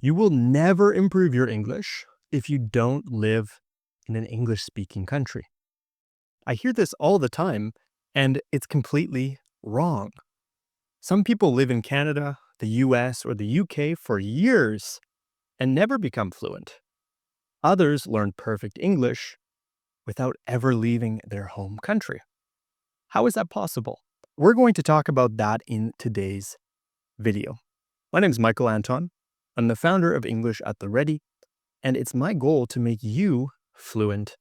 You will never improve your English if you don't live in an English-speaking country. I hear this all the time, and it's completely wrong. Some people live in Canada, the US, or the UK for years and never become fluent. Others learn perfect English without ever leaving their home country. How is that possible? We're going to talk about that in today's video. My name is Michael Anton. I'm the founder of English at the Ready, and it's my goal to make you fluent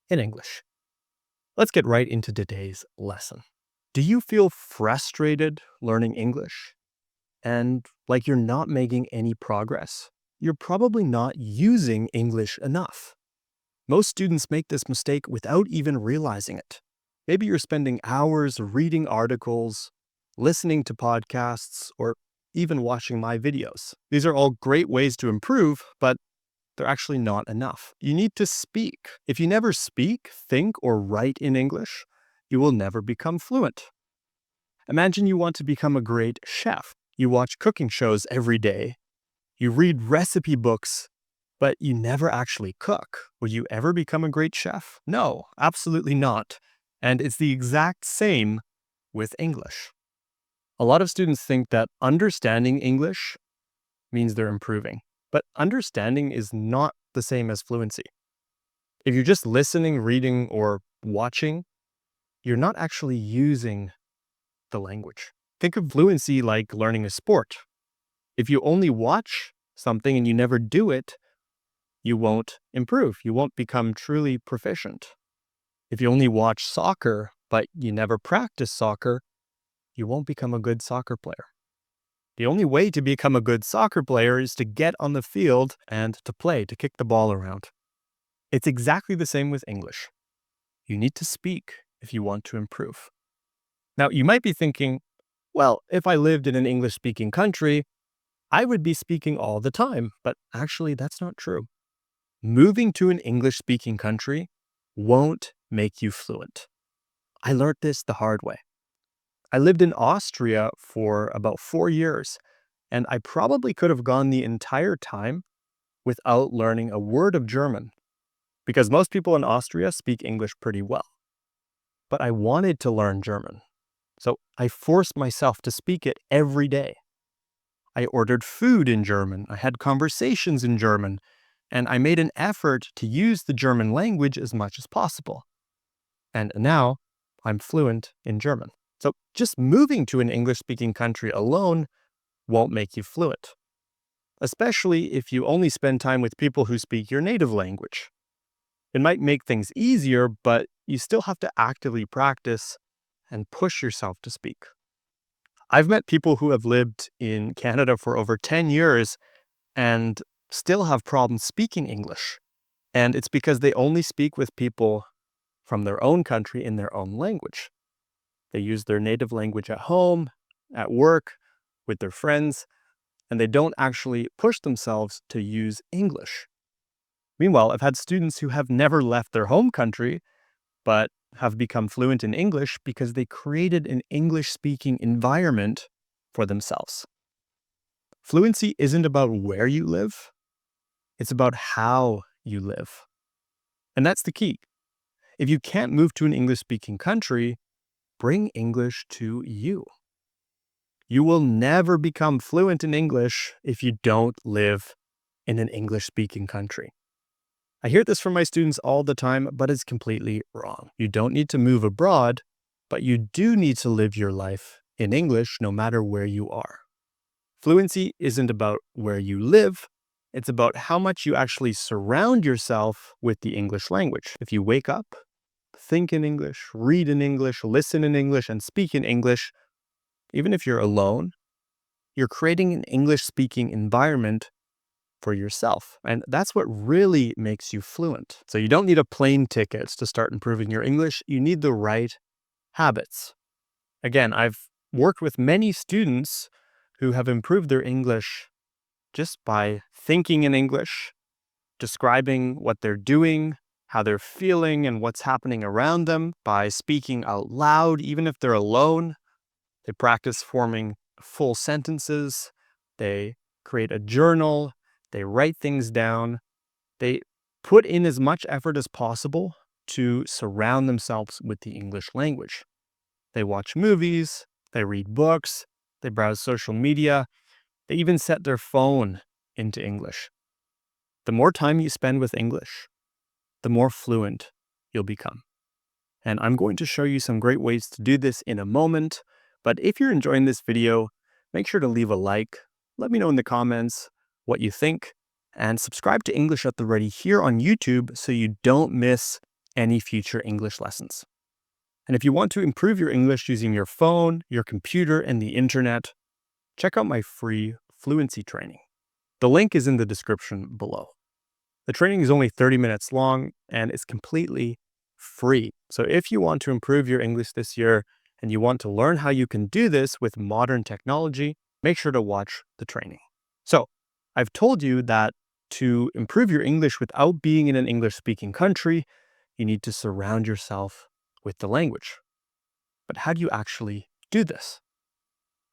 in English. Let's get right into today's lesson. Do you feel frustrated learning English and like you're not making any progress? You're probably not using English enough. Most students make this mistake without even realizing it. Maybe you're spending hours reading articles, listening to podcasts, or even watching my videos. These are all great ways to improve, but they're actually not enough. You need to speak. If you never speak, think, or write in English, you will never become fluent. Imagine you want to become a great chef. You watch cooking shows every day. You read recipe books, but you never actually cook. Will you ever become a great chef? No, absolutely not. And it's the exact same with English. A lot of students think that understanding English means they're improving, but understanding is not the same as fluency. If you're just listening, reading, or watching, you're not actually using the language. Think of fluency like learning a sport. If you only watch something and you never do it, you won't improve. You won't become truly proficient. If you only watch soccer, but you never practice soccer, you won't become a good soccer player. The only way to become a good soccer player is to get on the field and to play, to kick the ball around. It's exactly the same with English. You need to speak if you want to improve. Now, you might be thinking, well, if I lived in an English-speaking country, I would be speaking all the time, but actually that's not true. Moving to an English-speaking country won't make you fluent. I learned this the hard way. I lived in Austria for about 4 years, and I probably could have gone the entire time without learning a word of German, because most people in Austria speak English pretty well. But I wanted to learn German, so I forced myself to speak it every day. I ordered food in German, I had conversations in German, and I made an effort to use the German language as much as possible. And now I'm fluent in German. So just moving to an English-speaking country alone won't make you fluent, especially if you only spend time with people who speak your native language. It might make things easier, but you still have to actively practice and push yourself to speak. I've met people who have lived in Canada for over 10 years and still have problems speaking English. And it's because they only speak with people from their own country in their own language. They use their native language at home, at work, with their friends, and they don't actually push themselves to use English. Meanwhile, I've had students who have never left their home country, but have become fluent in English because they created an English-speaking environment for themselves. Fluency isn't about where you live, it's about how you live. And that's the key. If you can't move to an English-speaking country, bring English to you. You will never become fluent in English if you don't live in an English-speaking country. I hear this from my students all the time, but it's completely wrong. You don't need to move abroad, but you do need to live your life in English no matter where you are. Fluency isn't about where you live, it's about how much you actually surround yourself with the English language. If you wake up, think in English, read in English, listen in English, and speak in English, even if you're alone, you're creating an English-speaking environment for yourself. And that's what really makes you fluent. So you don't need a plane ticket to start improving your English. You need the right habits. Again, I've worked with many students who have improved their English just by thinking in English, describing what they're doing, how they're feeling, and what's happening around them, by speaking out loud, even if they're alone. They practice forming full sentences. They create a journal. They write things down. They put in as much effort as possible to surround themselves with the English language. They watch movies, they read books, they browse social media, they even set their phone into English. The more time you spend with English, the more fluent you'll become. And I'm going to show you some great ways to do this in a moment. But if you're enjoying this video, make sure to leave a like. Let me know in the comments what you think. And subscribe to English at the Ready here on YouTube so you don't miss any future English lessons. And if you want to improve your English using your phone, your computer, and the internet, check out my free fluency training. The link is in the description below. The training is only 30 minutes long and it's completely free. So if you want to improve your English this year and you want to learn how you can do this with modern technology, make sure to watch the training. So I've told you that to improve your English without being in an English-speaking country, you need to surround yourself with the language. But how do you actually do this?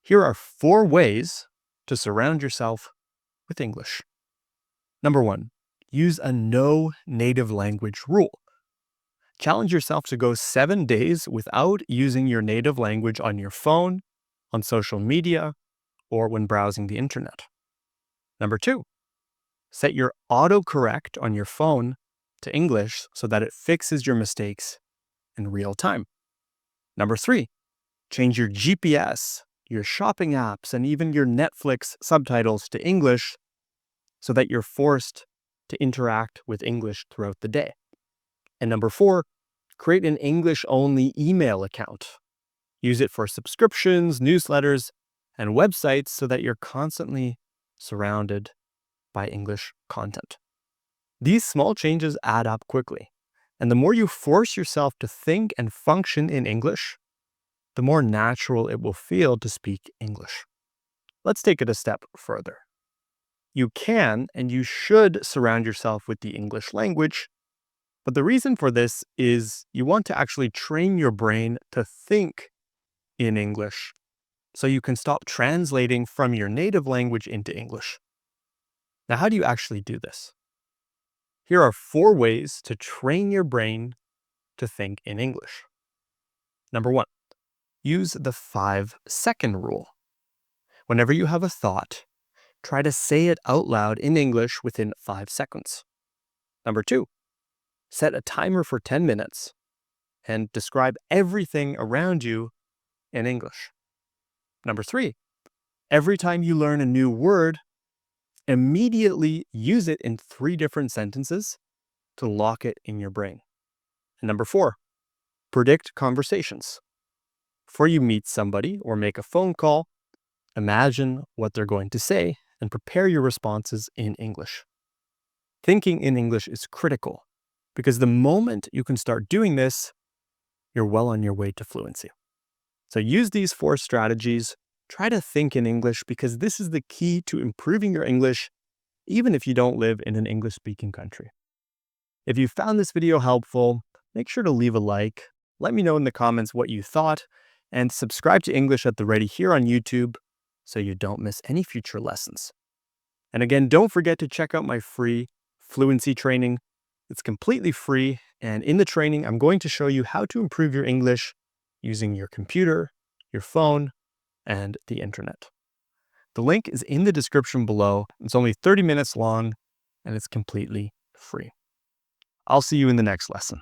Here are 4 ways to surround yourself with English. Number 1, use a no native language rule. Challenge yourself to go 7 days without using your native language on your phone, on social media, or when browsing the internet. Number 2, set your autocorrect on your phone to English so that it fixes your mistakes in real time. Number 3, change your GPS, your shopping apps, and even your Netflix subtitles to English so that you're forced to interact with English throughout the day. And number 4, create an English-only email account. Use it for subscriptions, newsletters, and websites so that you're constantly surrounded by English content. These small changes add up quickly, and the more you force yourself to think and function in English, the more natural it will feel to speak English. Let's take it a step further. You can and you should surround yourself with the English language, but the reason for this is you want to actually train your brain to think in English so you can stop translating from your native language into English. Now, how do you actually do this? Here are 4 ways to train your brain to think in English. Number 1, use the 5-second rule. Whenever you have a thought, try to say it out loud in English within 5 seconds. Number 2, set a timer for 10 minutes and describe everything around you in English. Number 3, every time you learn a new word, immediately use it in 3 different sentences to lock it in your brain. And number 4, predict conversations. Before you meet somebody or make a phone call, imagine what they're going to say and prepare your responses in English. Thinking in English is critical because the moment you can start doing this, you're well on your way to fluency. So use these 4 strategies. Try to think in English because this is the key to improving your English, even if you don't live in an English-speaking country. If you found this video helpful, make sure to leave a like. Let me know in the comments what you thought, and subscribe to English at the Ready here on YouTube so you don't miss any future lessons. And again, don't forget to check out my free fluency training. It's completely free, and in the training, I'm going to show you how to improve your English using your computer, your phone, and the internet. The link is in the description below. It's only 30 minutes long, and it's completely free. I'll see you in the next lesson.